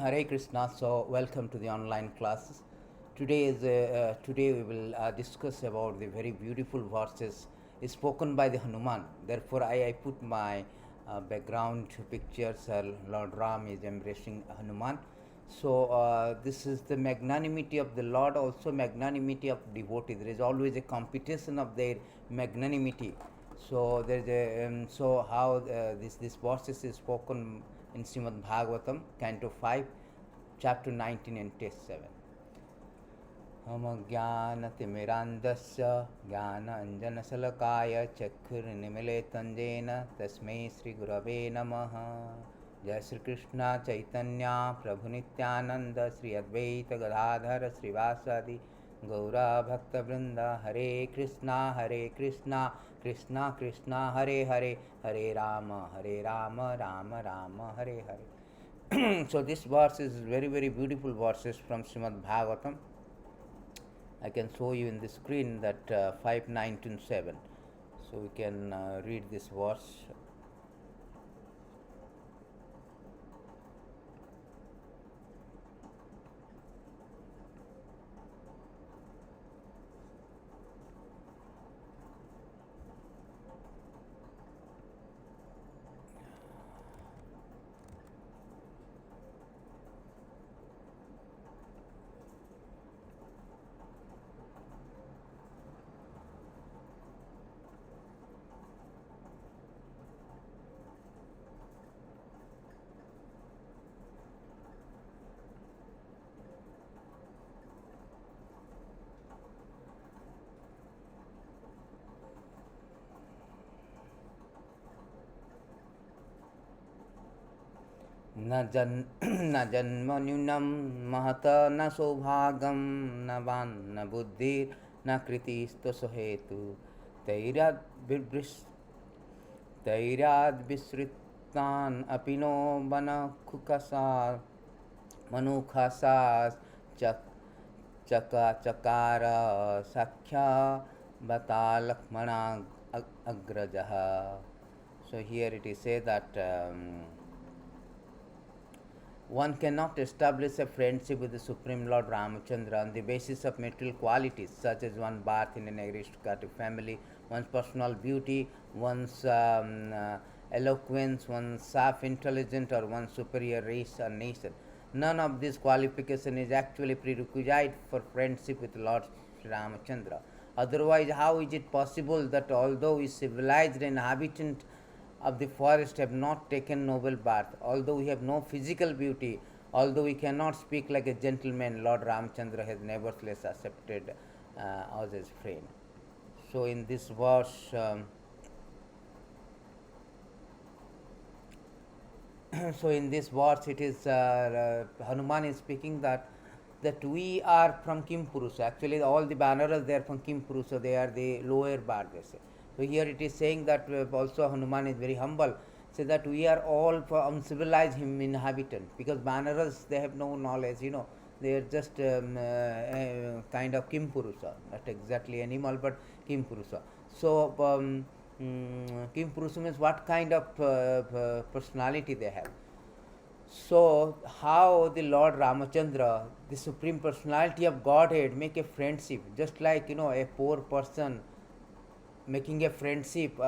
Hare Krishna. So, welcome to the online classes. Today we will discuss about the very beautiful verses spoken by the Hanuman. Therefore, I put my background pictures. Lord Ram is embracing Hanuman. So, this is the magnanimity of the Lord, also magnanimity of devotee. There is always a competition of their magnanimity. So, there is so how this verses is spoken in Srimad Bhagavatam, Canto 5, Chapter 19 and Text 7. ज्ञानतिमिरान्धस्य ज्ञानाञ्जनशलाकाय चक्षुर्निमीलितं तस्मै श्रीगुरवे नमः. जय श्री कृष्ण चैतन्य प्रभु नित्यानंद श्री अद्वैत गदाधर श्रीवासादि गौरा भक्तवृंद. हरे कृष्णा कृष्णा कृष्णा हरे हरे, हरे Ram Ram Ram Hare Hare. So this verse is very beautiful verses from Srimad Bhagavatam. I can show you in the screen that 5:19:7. So we can read this verse. न जन्मन्यूनं महत न सौभाग्यं न one न बुद्धिर्न कृतिस्तु हेतु तैराद्विसृतान् अपि नो मनुखसा चकार सख्या बता लक्ष्मणा अग्रजः. So here it is said that one cannot establish a friendship with the Supreme Lord Ramachandra on the basis of material qualities such as one's birth in an aristocratic family, one's personal beauty, one's eloquence, one's self-intelligence, or one's superior race or nation. None of these qualifications is actually prerequisite for friendship with Lord Ramachandra. Otherwise, how is it possible that although we civilized inhabitant of the forest have not taken noble birth, although we have no physical beauty, although we cannot speak like a gentleman, Lord Ramchandra has nevertheless accepted us as friend. So in this verse, it is Hanuman is speaking that we are from Kim Purusha. Actually, all the Vanaras they are from Kim Purusha. They are the lower bar. They say. So here it is saying that also Hanuman is very humble, say that we are all uncivilized inhabitant, because Vanaras they have no knowledge, they are just kind of Kim Purusha, not exactly animal but Kim Purusha. So Kim Purusha means what kind of personality they have. So how the Lord Ramachandra, the Supreme Personality of Godhead, make a friendship, just like a poor person making a friendship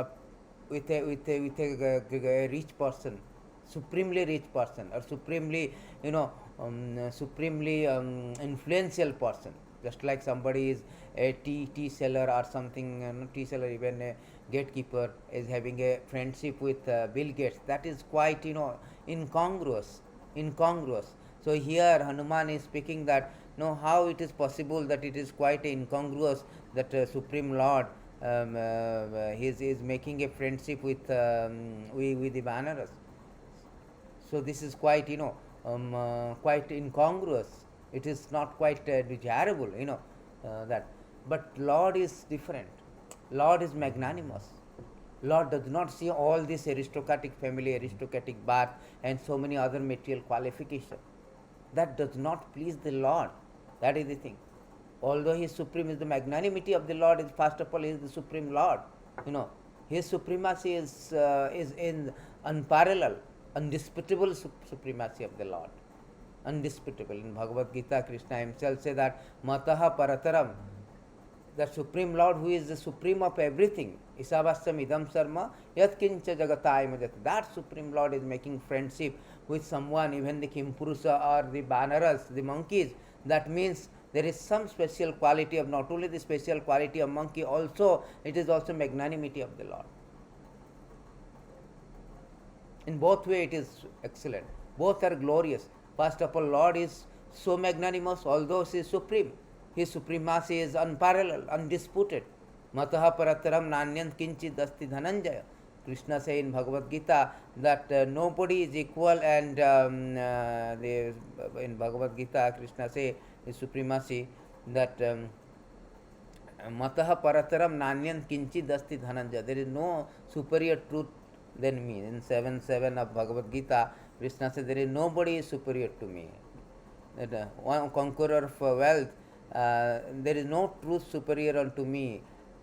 with a rich person, supremely rich person, or supremely influential person. Just like somebody is a tea seller or something, tea seller, even a gatekeeper is having a friendship with Bill Gates. That is quite incongruous. So here Hanuman is speaking that how it is possible that it is quite incongruous that Supreme Lord he is making a friendship with the Vanaras. So this is quite quite incongruous. It is not quite desirable, that. But Lord is different. Lord is magnanimous. Lord does not see all this aristocratic family, aristocratic birth, and so many other material qualifications. That does not please the Lord. That is the thing. Although He is supreme, is the magnanimity of the Lord is first of all He is the supreme Lord. His supremacy is in unparalleled, undisputable supremacy of the Lord. undisputable. In Bhagavad Gita, Krishna himself says that Mataha Parataram, the Supreme Lord who is the supreme of everything, Isavasyam idam sarma yat kincha jagatayam jat. That Supreme Lord is making friendship with someone, even the Kimpurusa or the Banaras, the monkeys. That means there is some special quality of, not only the special quality of monkey, also it is also magnanimity of the Lord. In both way it is excellent. Both are glorious. First of all, Lord is so magnanimous, although he is supreme. His supremacy is unparalleled, undisputed. Mataha parataram nanyant kinchid asti dhananjaya. Krishna says in Bhagavad Gita that nobody is equal, and in Bhagavad Gita Krishna says his supremacy that Mataha parataram nanyant kinchid asti dhananjaya. There is no superior truth than me. In 7:7 of Bhagavad Gita, Krishna says there is nobody is superior to me. That one conqueror of wealth, there is no truth superior unto me.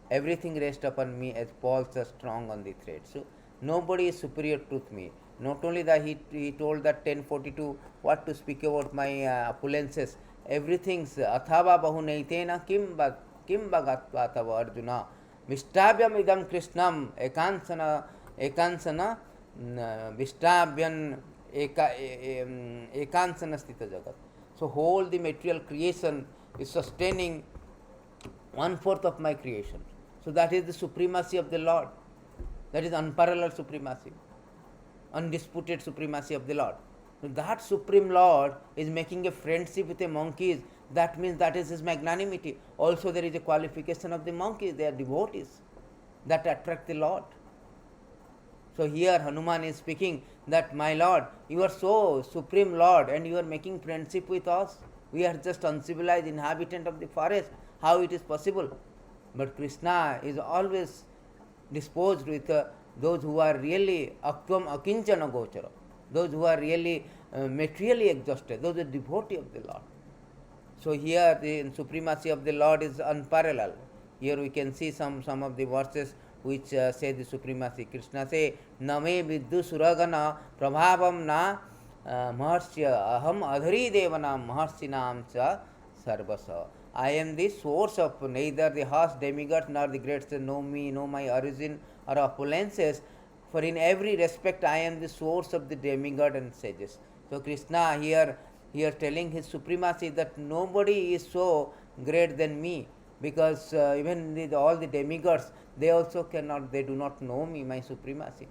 Everything rests upon me as poles are strong on the thread. So nobody is superior to me. Not only that, he told that 10:42 what to speak about my opulences. Everything's athava bahunaitena kim bagatva tava Arjuna. Mishtavyam idam Krishnam ekansana Vishtabhyan ekansana sthita jagat. So whole the material creation is sustaining 1/4 of my creation. So that is the supremacy of the Lord. That is unparalleled supremacy, undisputed supremacy of the Lord. So that Supreme Lord is making a friendship with the monkeys. That means that is his magnanimity. Also there is a qualification of the monkeys. They are devotees that attract the Lord. So here Hanuman is speaking that, my Lord, you are so Supreme Lord and you are making friendship with us. We are just uncivilized inhabitant of the forest. How it is possible? But Krishna is always disposed with those who are really aktvam akinchana gochara, those who are really materially exhausted, those who are devotee of the Lord. So here the supremacy of the Lord is unparalleled. Here we can see some of the verses which say the supremacy. Krishna say, Name viddu suragana prabhavam na maharsya aham adhari devanam maharsinam cha sarvasa. I am the source of neither the harsh demigods nor the greats know me, know my origin or opulences, for in every respect I am the source of the demigod and sages. So Krishna here telling his supremacy, that nobody is so great than me, because even all the demigods, they also cannot, they do not know me, my supremacy.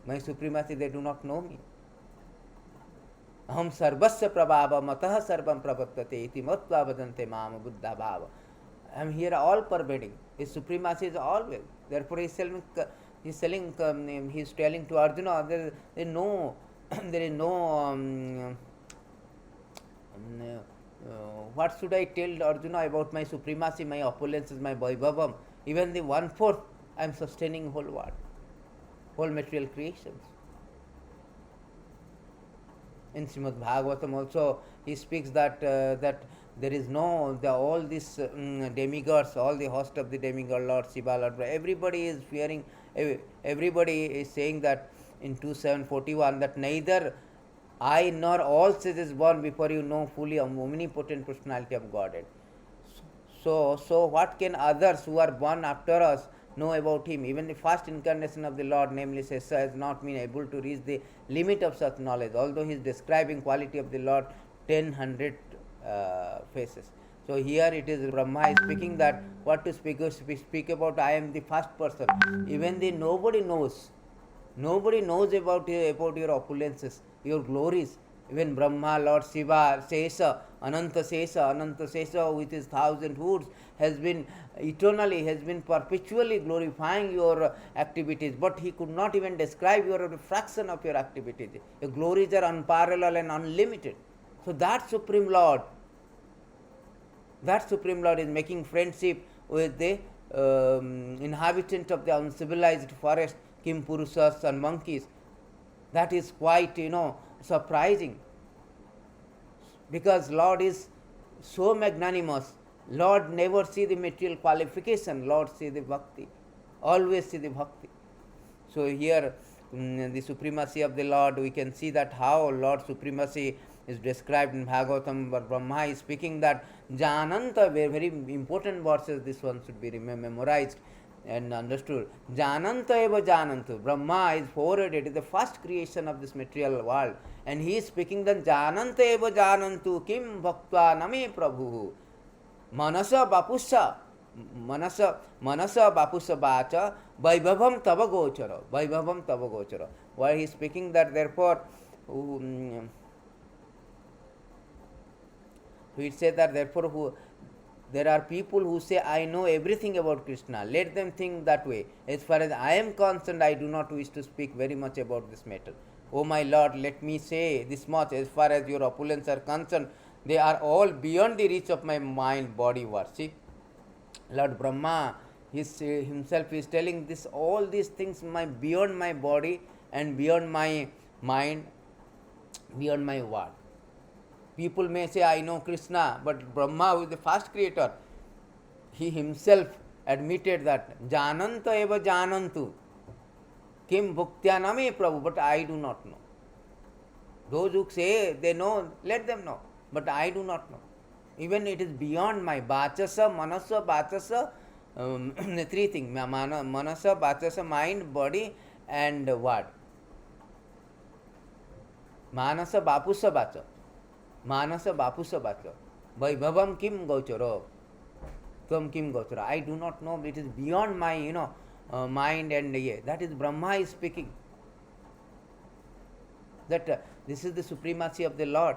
My supremacy, they do not know me. Aham sarvasya prabhava matah sarvam pravattate iti matva vadante mama buddha bhava. I am here all pervading. His supremacy is always. Therefore he is telling to Arjuna, there is no what should I tell Arjuna about my supremacy, my opulences, my vaibhavam? Even the 1/4 I am sustaining whole world, whole material creations. In Srimad Bhagavatam also he speaks that there is no all these demigods, all the host of the demigod Lord Shiva, Lord, everybody is fearing. Everybody is saying that in 2:741 that neither I nor all sages born before you know fully omnipotent personality of Godhead. So what can others who are born after us know about him? Even the first incarnation of the Lord, namely Sesa, has not been able to reach the limit of such knowledge, although he is describing quality of the Lord 10,100 faces. So here it is Brahma is speaking that what to speak about, I am the first person. Even the nobody knows about your opulences, your glories. Even Brahma, Lord Shiva, Sesa, Ananta Sesa with his 1,000 hoods has been perpetually glorifying your activities, but he could not even describe your fraction of your activities. Your glories are unparalleled and unlimited. So that Supreme Lord is making friendship with the inhabitant of the uncivilized forest, Kimpurusas and monkeys. That is quite, surprising, because Lord is so magnanimous. Lord never see the material qualification. Lord see the bhakti, always see the bhakti. So here the supremacy of the Lord, we can see that how Lord's supremacy is described in Bhagavatam, where Brahma is speaking that Jananta, very important verses, this one should be memorized and understood. Jananta eva janantu. Brahma is forwarded, it is the first creation of this material world. And he is speaking that Jananta eva janantu kim bhaktva name prabhu. Manasa bapusa. Manasa bapusa bacha vaibhavam tava gochara. Vaibhavam tava gochara. Why he is speaking that therefore it says that therefore there are people who say, I know everything about Krishna. Let them think that way. As far as I am concerned, I do not wish to speak very much about this matter. Oh my Lord, let me say this much. As far as your opulence are concerned, they are all beyond the reach of my mind, body, worship. Lord Brahma himself is telling this, all these things beyond my body and beyond my mind, beyond my word. People may say, I know Krishna, but Brahma, who is the first creator, he himself admitted that Jananta eva janantu kim bhuktya name prabhu, but I do not know. Those who say they know, let them know, but I do not know. Even it is beyond my bachasa, manasa, bachasa, three things, manasa, bachasa, mind, body and word. Manasa, bapusa, bacha. Manasa bapusa bacha. Vaibhavam kim gocharo. Tvam kim gochara. I do not know. It is beyond my, mind and that is Brahma is speaking. That this is the supremacy of the Lord.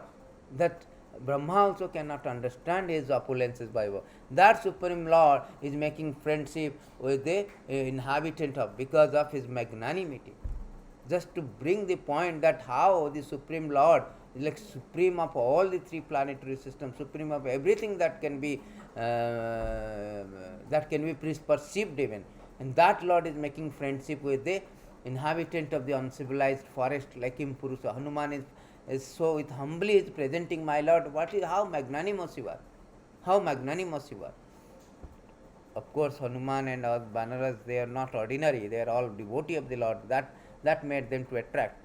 That Brahma also cannot understand his opulences by word. That Supreme Lord is making friendship with the inhabitant of, because of his magnanimity. Just to bring the point that how the Supreme Lord is like supreme of all the three planetary systems, supreme of everything that can be perceived even. And that Lord is making friendship with the inhabitant of the uncivilized forest like Impurusha. Hanuman is so with humbly is presenting, my Lord, how magnanimous you are. How magnanimous you are. Of course, Hanuman and all Vanaras, they are not ordinary, they are all devotee of the Lord. That made them to attract.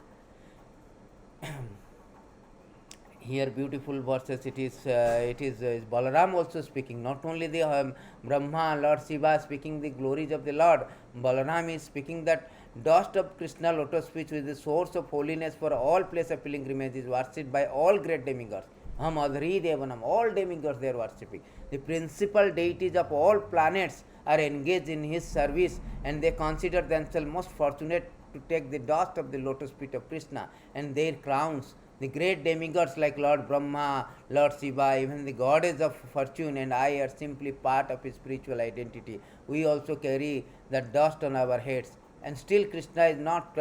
Here beautiful verses, it is Balaram also speaking, not only the Brahma, Lord Shiva speaking the glories of the Lord. Balaram is speaking that dust of Krishna lotus feet, which is the source of holiness for all place of pilgrimage, is worshipped by all great demigods. Adhri Devanam, all demigods they are worshipping. The principal deities of all planets are engaged in his service, and they consider themselves most fortunate to take the dust of the lotus feet of Krishna and their crowns. The great demigods like Lord Brahma, Lord Shiva, even the goddess of fortune and I are simply part of his spiritual identity. We also carry that dust on our heads. And still Krishna is not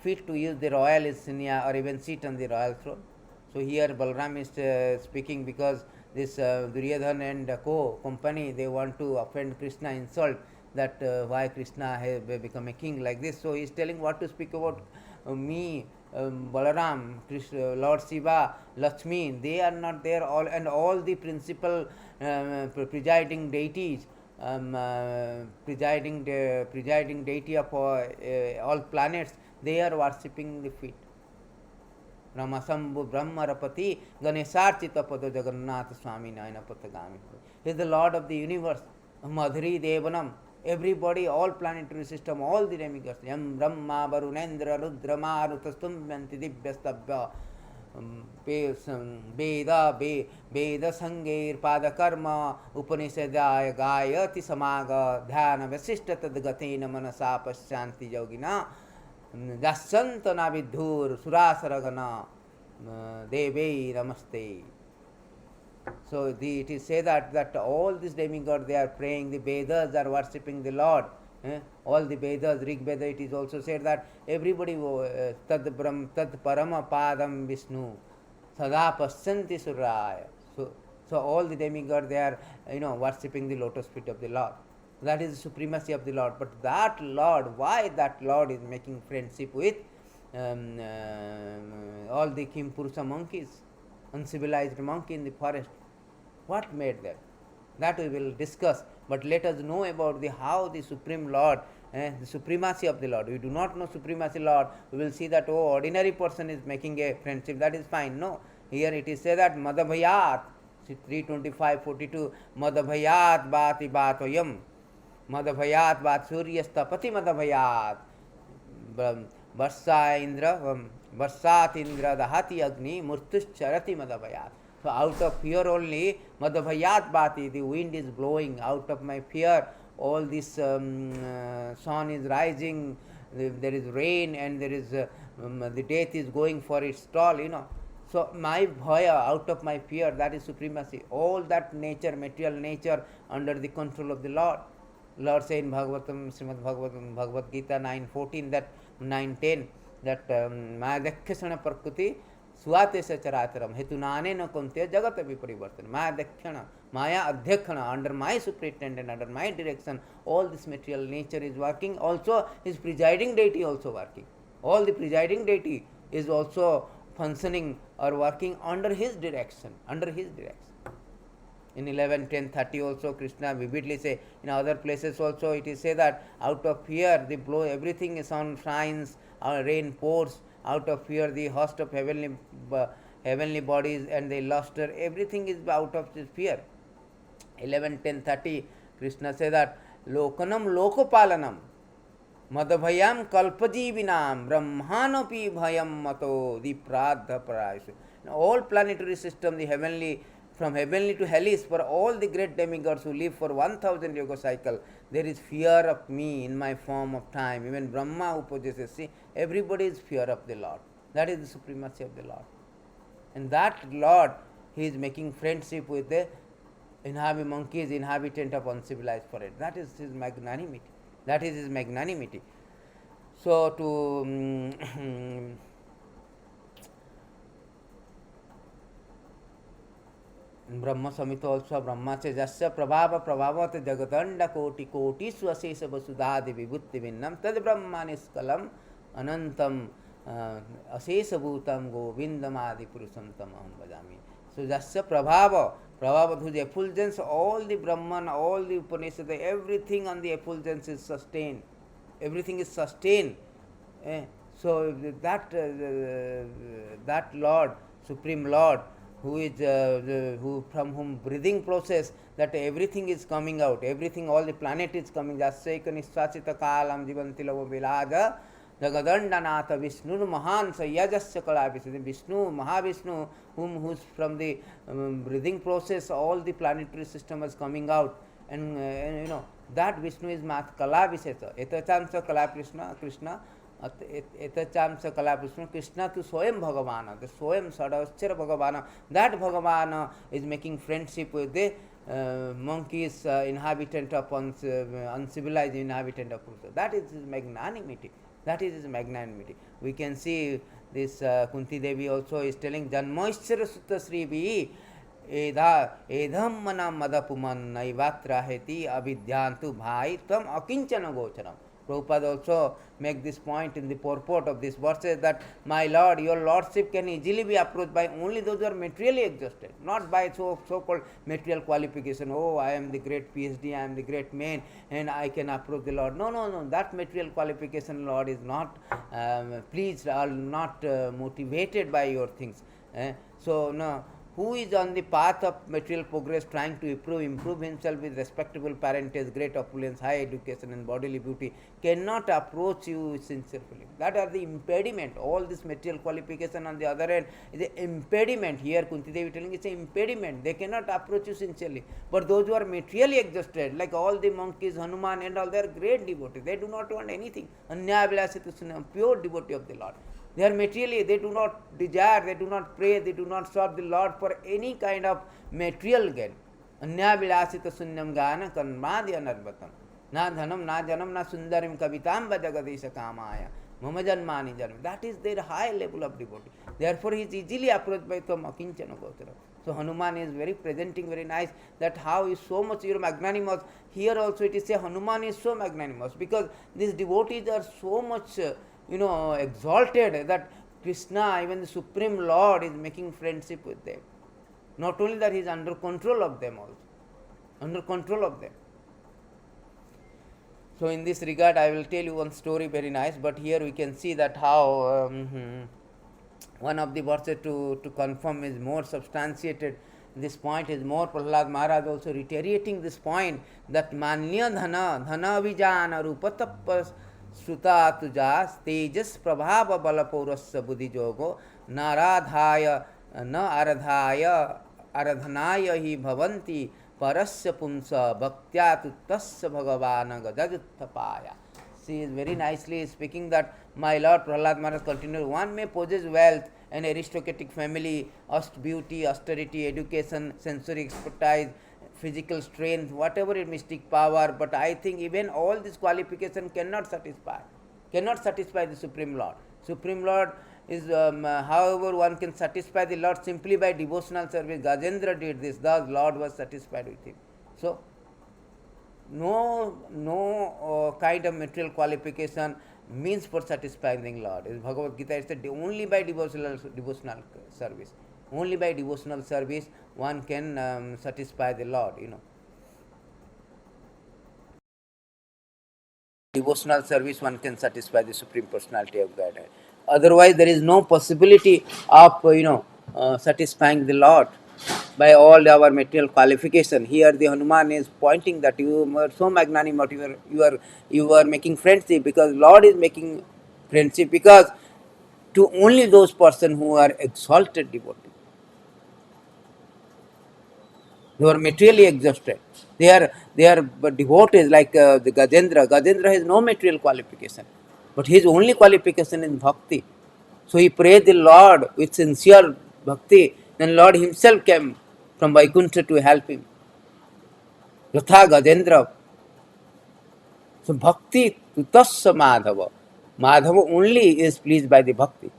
fit to use the royal insignia or even sit on the royal throne. So here Balaram is speaking because this Duryodhana and company, they want to offend Krishna, insult that why Krishna has become a king like this. So he is telling what to speak about me, Balaram, Krishna, Lord Shiva, Lakshmi, they are not there. All the principal presiding deities, presiding deity of all planets, they are worshipping the feet. Ramasambhu Brahmarapati Ganesarchita Pada Jagannath Swami Nayana Patagami. He is the Lord of the universe. Madhuri Devanam. Everybody, all planetary system, all the demigods. Yam Brahma Varunendra Rudra Marutastum Vanti Divyastabhya Veda Sangir Pada Karma Upanishadaya Gayati Samaga Dhyana Vasishta Tadgatena Manasa Pashanti Yogina Dasantana Vidhur Surasaragana Deve Namaste. So it is said that all these demigods, they are praying, the Vedas are worshipping the Lord. All the Vedas, Rig Veda, it is also said that everybody Tad Parama Padam Vishnu Sada Pasyanti Suraya. So all the demigods, they are worshipping the lotus feet of the Lord. That is the supremacy of the Lord. But that Lord, why that Lord is making friendship with all the Kimpurusha monkeys, uncivilized monkey in the forest? What made them? That we will discuss. But let us know about how the Supreme Lord, the supremacy of the Lord. We do not know supremacy Lord. We will see that ordinary person is making a friendship. That is fine. No, Here it is said that Madhabhayat, 325:42, Madhabhayat bhati bhatoyam, Madhabhayat bhat suryastapati Madhabhayat, Varsat Indra Dahati Agni, Murtuscharati Madhabhayat. So out of fear only, Madhabhayat bhati, the wind is blowing. Out of my fear, all this sun is rising, there is rain, and there is the death is going for its stall, So my bhaya, out of my fear, that is supremacy. All that nature, material nature, under the control of the Lord. Lord says in Bhagavatam, Srimad Bhagavatam, Bhagavad Gita 9:14, that 9:10, that Mayadakhyasana Prakriti Swate Sacharacharam Hetunane no Kunte Jagat Viparivartan. Mayadakhyana, Maya Adhyakhana, under my superintendent, under my direction, all this material nature is working. Also, his presiding deity also working. All the presiding deity is also functioning or working under his direction, In 11:10:30 also Krishna vividly say, in other places also it is say that out of fear the blow, everything is on shines, rain pours, out of fear the host of heavenly bodies and the luster, everything is out of this fear. 11:10:30 Krishna say that Lokanam Lokopalanam Madhabhayam Kalpajivinam Brahmanopi Bhayam Mato Dipradha Parayashu. All planetary system, the heavenly, from heavenly to hellish, for all the great demigods who live for 1000 yoga cycle, there is fear of me in my form of time. Even Brahma who possesses, see, everybody is fear of the Lord. That is the supremacy of the Lord. And that Lord, he is making friendship with the monkeys, inhabitant of uncivilized forest. That is his magnanimity. So to Brahma Samhita also, Brahma says, Jasya Prabhava Prabhavat Jagatanda Koti Koti Swasesa Vasudhadi Vibhutti Vinnam Tad Brahma Niskalam Anantam Asesa Bhutam Govindam Adi Purusham Tamaham Bhajami. So Jasya Prabhava, whose effulgence, all the Brahman, all the Upanishads, everything on the effulgence is sustained. Everything is sustained. So that Lord, Supreme Lord, who is who from whom breathing process, that everything is coming out, everything, all the planet is coming. Jasyaika Niswachita Kalam Jivanti Lavo Vilaja Jagadandanath Vishnu Mahan Sayajasya Kalavis. Vishnu, Mahavishnu, who's from the breathing process, all the planetary system is coming out. And that Vishnu is Math Kala Visesa. Etachamsa Kala Krishna. Etachamsa Kala Krishna to Soyam Bhagavana, the Soyam Sadavachara Bhagavana. That Bhagavana is making friendship with the monkeys, inhabitant of uncivilized inhabitant of Purusha. That is his magnanimity. We can see this Kunti Devi also is telling Janmoishchara Sutta Sri Bhi Edham Manam Madapuman Naivatra Heti Abhidyantu Bhai Tam Akinchana Gocharam. Prabhupada also make this point in the purport of this verses that my Lord, your Lordship can easily be approached by only those who are materially exhausted, not by so-called material qualification. Oh, I am the great PhD, I am the great man, and I can approach the Lord. No. That material qualification, Lord, is not pleased or not motivated by your things. So, no. Who is on the path of material progress, trying to improve himself with respectable parentage, great opulence, high education and bodily beauty, cannot approach you sincerely. That are the impediment. All this material qualification on the other end is an impediment. Here Kunti Devi telling it's an impediment. They cannot approach you sincerely. But those who are materially exhausted, like all the monkeys, Hanuman and all, they are great devotees. They do not want anything. Anyabhilasita, pure devotee of the Lord. They are materially, they do not desire, they do not pray, they do not serve the Lord for any kind of material gain. Anya vilasita sunyam gana kanmadya narvatam. Na dhanam, na janam, na sundarim kavitamba jagadisha kamaya. Mama janmani janam. That is their high level of devotee. Therefore, he is easily approached by Tvam Akinchana Gotara. So Hanuman is very presenting very nice that how is so much magnanimous. Here also it is say Hanuman is so magnanimous because these devotees are so much exalted that Krishna, even the Supreme Lord, is making friendship with them. Not only that, he is under control of them also. So in this regard, I will tell you one story very nice, but here we can see that how one of the verses to confirm is more substantiated. This point is more Prahlad Maharaj also reiterating this point that Manya Dhana, Dhana Vijana Rupatappa Sruta Tujas Tejas Prabhava Balapaurasya Buddhi Jogo Naradhaya Na Aradhaya Aradhanaya Hi Bhavanti Parasya Punsa Bhaktya Tuttasya Bhagavana Gadajuttapaya. She is very nicely speaking that my Lord Prahlad Maharaj continued, one may possess wealth, an aristocratic family, beauty, austerity, education, sensory expertise, physical strength, whatever is mystic power, but I think even all these qualifications cannot satisfy the Supreme Lord. Supreme Lord is, however, one can satisfy the Lord simply by devotional service. Gajendra did this, thus Lord was satisfied with him. So, no kind of material qualification means for satisfying Lord. In Bhagavad Gita it said only by devotional service. Only by devotional service one can satisfy the Lord, Devotional service one can satisfy the Supreme Personality of Godhead. Otherwise there is no possibility of, satisfying the Lord by all our material qualification. Here the Hanuman is pointing that you are so magnanimous, you are making friendship, because Lord is making friendship because to only those persons who are exalted devotees, who are materially exhausted. They are devotees like the Gajendra. Gajendra has no material qualification, but his only qualification is bhakti. So he prayed the Lord with sincere bhakti. Then Lord himself came from Vaikuntha to help him. Yatha Gajendra. So bhakti tutasya Madhava. Madhava only is pleased by the bhakti.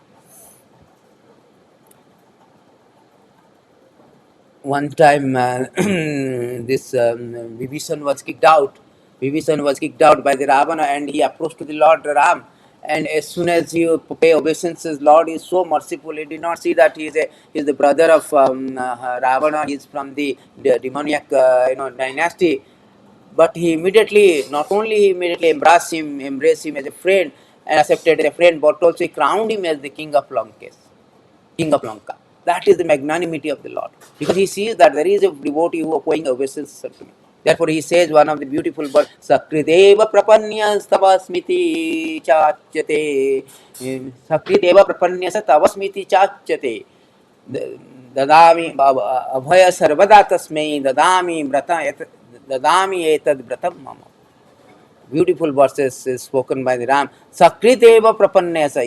One time this Vibhishan was kicked out. Vibhishan was kicked out by the Ravana, and he approached to the Lord Ram. And as soon as he pay obeisances, Lord is so merciful. He did not see that he is the brother of Ravana. He is from the demoniac dynasty. But he immediately, not only he immediately embraced him as a friend and accepted as a friend, but also he crowned him as the king of Lanka. That is the magnanimity of the Lord. Because he sees that there is a devotee who is paying obeisance to me. Therefore he says one of the beautiful words, Sakrideva prapanyas tavasmiti chachyate. Sakrideva prapanyas tavasmiti chachyate. Dadami abhaya sarvada tasmai dadami vrata dadami etad vratam mama. Beautiful verses is spoken by the Ram. Sakriteva prapanyasa.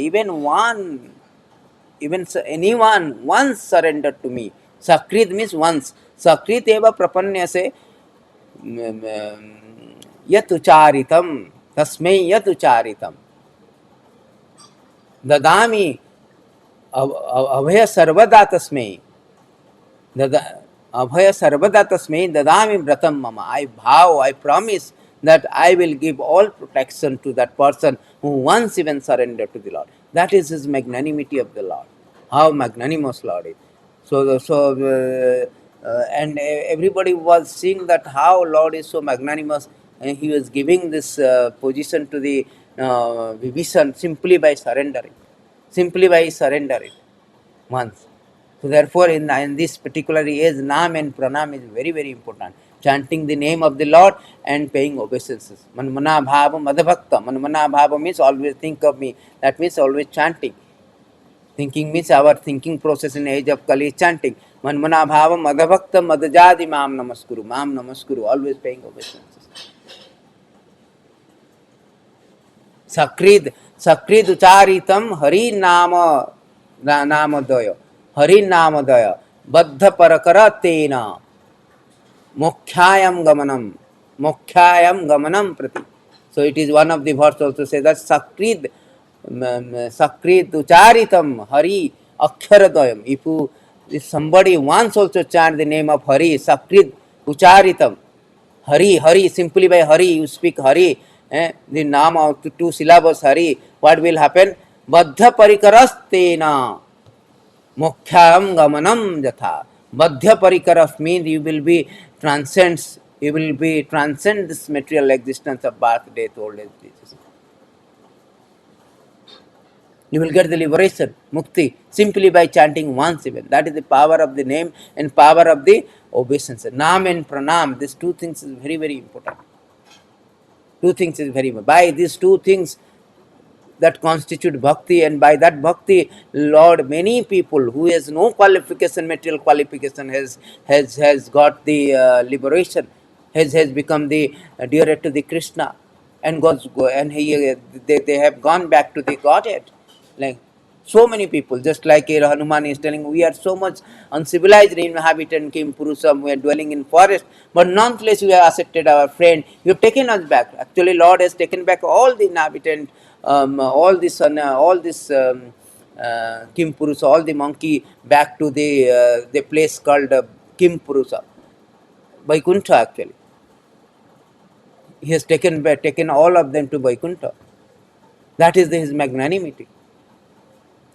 Even anyone once surrendered to me. Sakrit means once. Sakrit eva prapanyase yatucharitam. Tasmai yatucharitam. Dadami abhaya sarvada tasmai. Abhaya sarvada tasmai dadami vratam mama. I vow, I promise that I will give all protection to that person who once even surrendered to the Lord. That is his magnanimity of the Lord. How magnanimous Lord is. And everybody was seeing that how Lord is so magnanimous, and he was giving this position to the Vibhishan simply by surrendering once. So therefore, in this particular age, Nam and Pranam is very, very important. Chanting the name of the Lord and paying obeisances. Manmana bhava madhavakta. Manmana bhava means always think of me. That means always chanting. Thinking means our thinking process in age of Kali is chanting. Manmana bhava madhavakta madajadi mam namaskuru. Mam namaskuru. Always paying obeisances. Sakrid ucharitam hari namadaya. Hari namadaya. Baddha parakara tena. Mokhyayam gamanam prati. So it is one of the verse also says that Sakrid ucharitam Hari aksharadayam. If somebody wants also chant the name of Hari, Sakrid ucharitam. Hari, simply by Hari, you speak Hari, the name of two syllables Hari, what will happen? Baddha parikarastena. Mokhyam gamanam jatha. Badhya parikaras means you will be transcend this material existence of birth, death, old age, disease. You will get the liberation, mukti, simply by chanting once even. That is the power of the name and power of the obeisance. Nam and pranam, these two things is very, very important. Two things is very important. By these two things that constitute bhakti, and by that bhakti, Lord, many people who has no qualification, material qualification, has got the liberation, has become the dearer to the Krishna, and goes and they have gone back to the Godhead. Like so many people, just like Hanuman is telling, we are so much uncivilized inhabitant, Kim Purusam, we are dwelling in forest, but nonetheless we have accepted our friend, you have taken us back. Actually, Lord has taken back all the inhabitants, all this Kim Purusa, all the monkey back to the place called Kim Purusa, Vaikuntha actually. He has taken all of them to Vaikuntha. That is his magnanimity.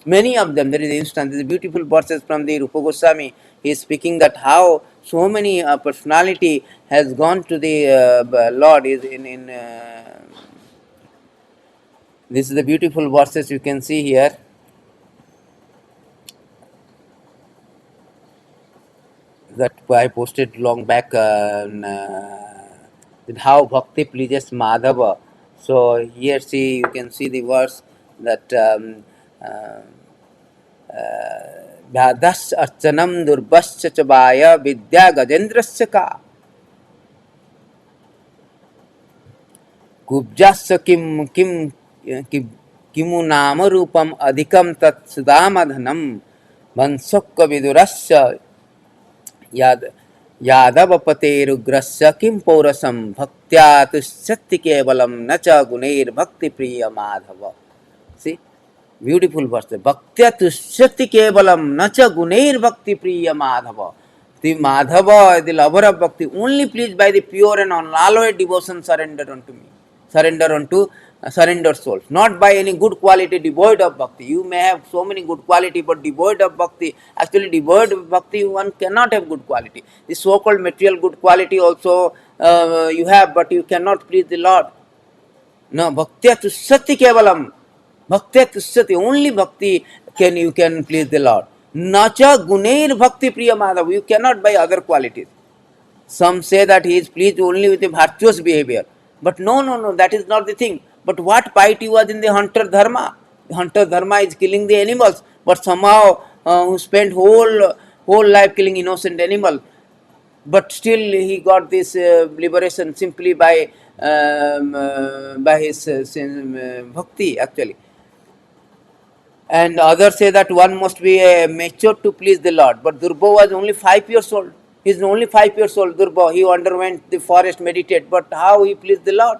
Many of them, there is instance, this beautiful verses from the Rupa Goswami. He is speaking that how so many personality has gone to the Lord is in this is the beautiful verses you can see here. That I posted long back how bhakti pleases Madhava. So here see you can see the verse that Vyadhas archanam durbascha chabaya vidya gajendrasya ka kubjasya kim kimu nama rupam adhikam tat sudamadhanam vansokka vidurasya याद यादवपतेरुग्रस्य किं पौरसं भक्त्या तुष्यति केवलम न च गुणैर्भक्ति प्रिय Madhav. See, beautiful verse. Bhaktya tusyati kevalam nacha gunair bhakti priya madhava. The Madhava, the lover of bhakti, only pleased by the pure and unalloyed devotion surrender unto me. Surrender unto surrender souls. Not by any good quality devoid of bhakti. You may have so many good quality, but devoid of bhakti. Actually, devoid of bhakti, one cannot have good quality. The so-called material good quality also you have, but you cannot please the Lord. No, bhaktya tusyati kevalam. Bhaktya tusyati, only bhakti you can please the Lord. Nacha gunair bhakti priya madhav. You cannot by other qualities. Some say that he is pleased only with a virtuous behavior. But no, that is not the thing. But what piety was in the hunter dharma? Hunter dharma is killing the animals, but somehow who spent whole life killing innocent animal, but still he got this liberation simply by his bhakti actually. And others say that one must be mature to please the Lord. But Durba was only 5 years old. He is only 5 years old, Durba. He underwent the forest meditate. But how he pleased the Lord?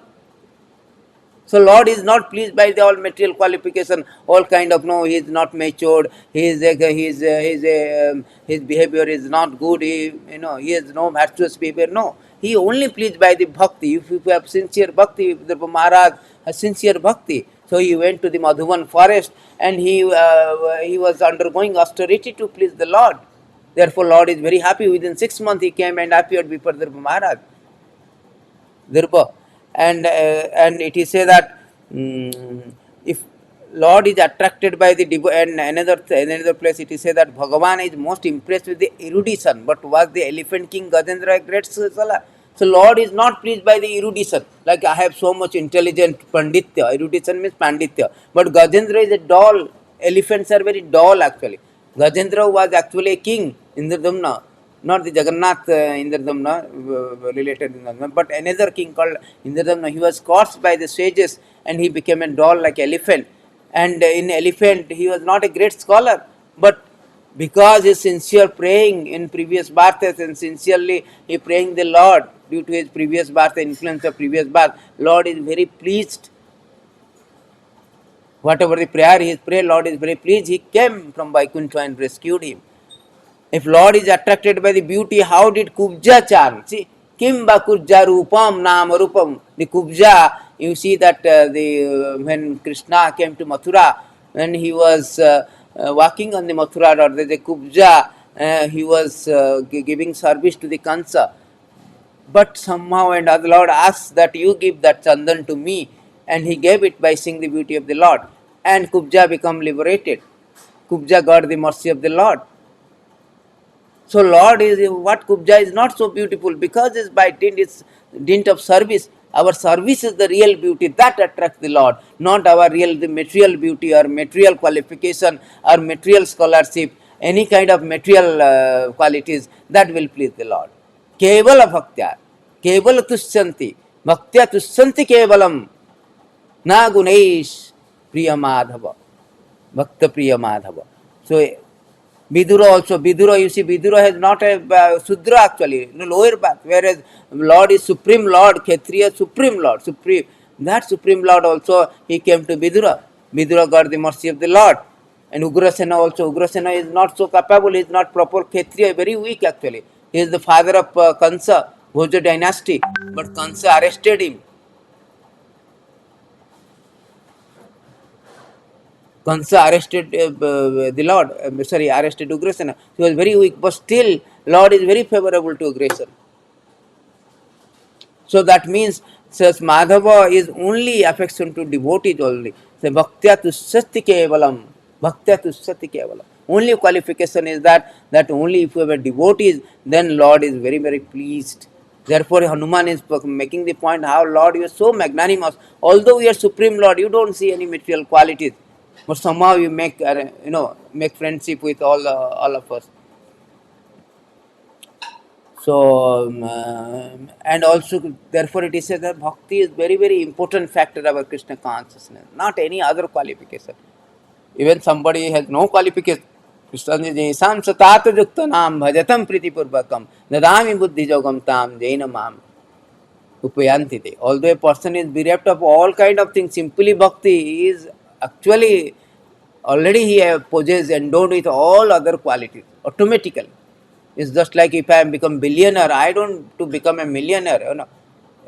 So Lord is not pleased by the all material qualification, all kind of no. He is not matured. His behavior is not good. He has no virtuous behavior. No, he only pleased by the bhakti. If you have sincere bhakti, the Maharaj has sincere bhakti. So he went to the Madhuvan forest and he was undergoing austerity to please the Lord. Therefore, Lord is very happy. Within 6 months, he came and appeared before the Maharaj. Dirba. And it is say that if Lord is attracted by the and another place it is say that Bhagavan is most impressed with the erudition. But was the elephant king Gajendra a great scholar? So Lord is not pleased by the erudition. Like I have so much intelligent panditya. Erudition means panditya. But Gajendra is a dull. Elephants are very dull actually. Gajendra was actually a king in the Dhamma. Not the Jagannath Indradhamna related Indradhamna, but another king called Indradhamna. He was cursed by the sages and he became a doll like elephant. And in elephant, he was not a great scholar, but because his sincere praying in previous births and sincerely he praying the Lord due to his previous birth, the influence of previous birth, Lord is very pleased. Whatever the prayer he prayed, Lord is very pleased. He came from Vaikuntha and rescued him. If Lord is attracted by the beauty, how did Kubja charm? See, Kimba Kurja Rupam Nama Rupam. The Kubja, you see that when Krishna came to Mathura, when he was walking on the Mathura road, there's a Kubja, he was giving service to the Kansa. But somehow and the Lord asked that you give that chandan to me, and he gave it by seeing the beauty of the Lord. and Kubja become liberated. Kubja got the mercy of the Lord. So Lord is what Kubja is not so beautiful because it's by dint of service. Our service is the real beauty that attracts the Lord, not our real the material beauty or material qualification or material scholarship, any kind of material qualities that will please the Lord. Kevala bhaktya, kevala tushyanti, bhaktya tushyanti kevalam, na gunesh priya madhava, bhakta priya madhava. So Vidura also, Vidura, you see, Vidura has not a Sudra actually, no lower path, whereas Lord is Supreme Lord, Kshatriya Supreme Lord, Supreme. That Supreme Lord also, he came to Vidura. Vidura got the mercy of the Lord. And Ugrasena also, Ugrasena is not so capable, he is not proper Kshatriya, very weak actually. He is the father of Kansa, Bhoja dynasty, but Kansa arrested him. Kansa arrested the Lord, arrested Ugrasena. He was very weak, but still, Lord is very favorable to Ugrasena. So that means, says Madhava is only affection to devotees only. Say Bhaktya Tushati Kevalam. Bhaktya Tushati Kevalam. Only qualification is that only if you have a devotees, then Lord is very, very pleased. Therefore, Hanuman is making the point how Lord you are so magnanimous. Although you are Supreme Lord, you don't see any material qualities. But somehow you make make friendship with all of us. So and also therefore it is said that bhakti is very very important factor of our Krishna consciousness, not any other qualification. Even somebody has no qualification. Krishna is sam satat yukta nam bhajatam priti purvakam nadami buddhi jogam tam jaina mam upayanti te. Although a person is bereft of all kind of things, simply bhakti is actually already he possesses endowed with all other qualities automatically. It's just like if I am become billionaire, I don't to become a millionaire.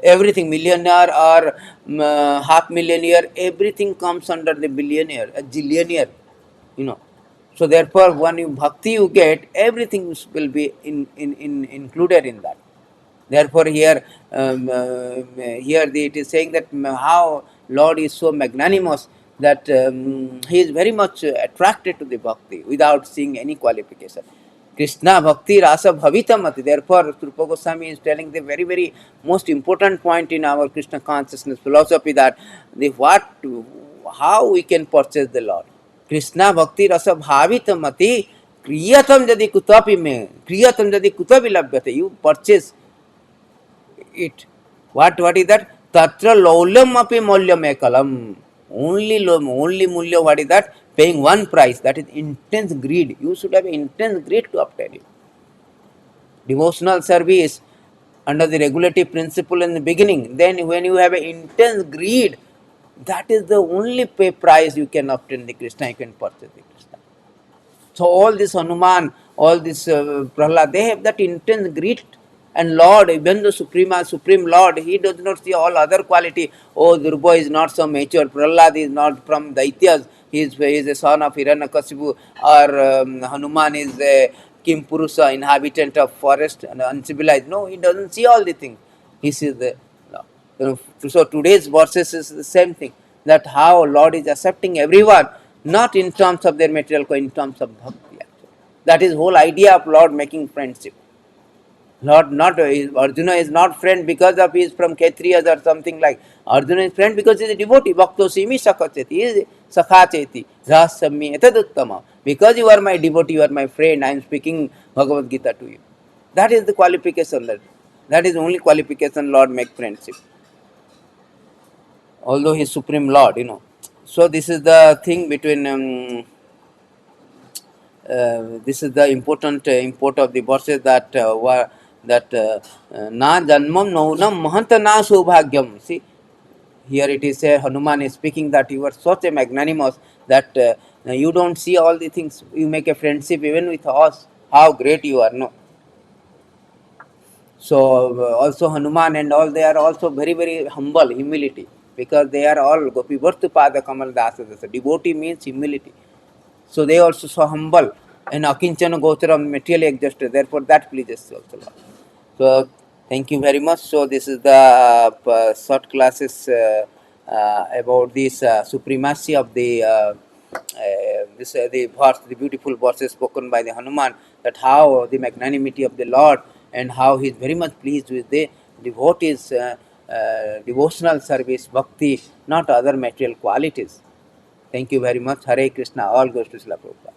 Everything millionaire or half millionaire, everything comes under the billionaire, a zillionaire. You know. So therefore, when you bhakti you get, everything will be included in that. Therefore, it is saying that how Lord is so magnanimous that he is very much attracted to the bhakti without seeing any qualification. Krishna bhakti rasa bhavitamati. Therefore, Rupa Goswami is telling the very, very most important point in our Krishna consciousness philosophy that how we can purchase the Lord. Krishna bhakti rasa bhavitamati kriyatam jadi kutapi me kriyatam jadi kutapi labhyate. You purchase it. What is that? Tatra laulam api maulyam ekalam. Only mulya, what is that? Paying one price, that is intense greed. You should have intense greed to obtain it. Devotional service under the regulative principle in the beginning. Then when you have an intense greed, that is the only pay price you can obtain the Krishna, you can purchase the Krishna. So all this Hanuman, all this Prahlad, they have that intense greed. And Lord, even the Supreme Lord, he does not see all other quality. Oh, Durba is not so mature. Prahlad is not from Daityas. He is a son of Hiranyakasipu. Or Hanuman is a Kim Purusa, inhabitant of forest and uncivilized. No, he doesn't see all the things. He sees the Lord. So today's verses is the same thing. That how Lord is accepting everyone, not in terms of their material, in terms of bhakti. Actually. That is whole idea of Lord making friendship. Not Arjuna is not friend because of he is from Kshatriyas or something like. Arjuna is friend because he is a devotee. Bhakto simi sakacheti. He is sakhacheti. Rahasami etaduttama. Because you are my devotee, you are my friend, I am speaking Bhagavad Gita to you. That is the qualification. That is the only qualification Lord make friendship. Although he is Supreme Lord. So this is the thing between this is the important import of the verses that na janmam naunam mahanta na saubhagyam. See, here it is Hanuman is speaking that you are such a magnanimous that you don't see all the things. You make a friendship even with us. How great you are, no? So also Hanuman and all, they are also very very humble, humility, because they are all Gopi Bhartu Pada Kamal Dasa. Devotee means humility. So they also so humble and akinchana gocharam, materially exhausted. Therefore, that pleases also Lord. So thank you very much. So this is the short classes about this supremacy of the verse, the beautiful verses spoken by the Hanuman, that how the magnanimity of the Lord and how he is very much pleased with the devotees' devotional service, bhakti, not other material qualities. Thank you very much. Hare Krishna. All goes to Srila Prabhupada.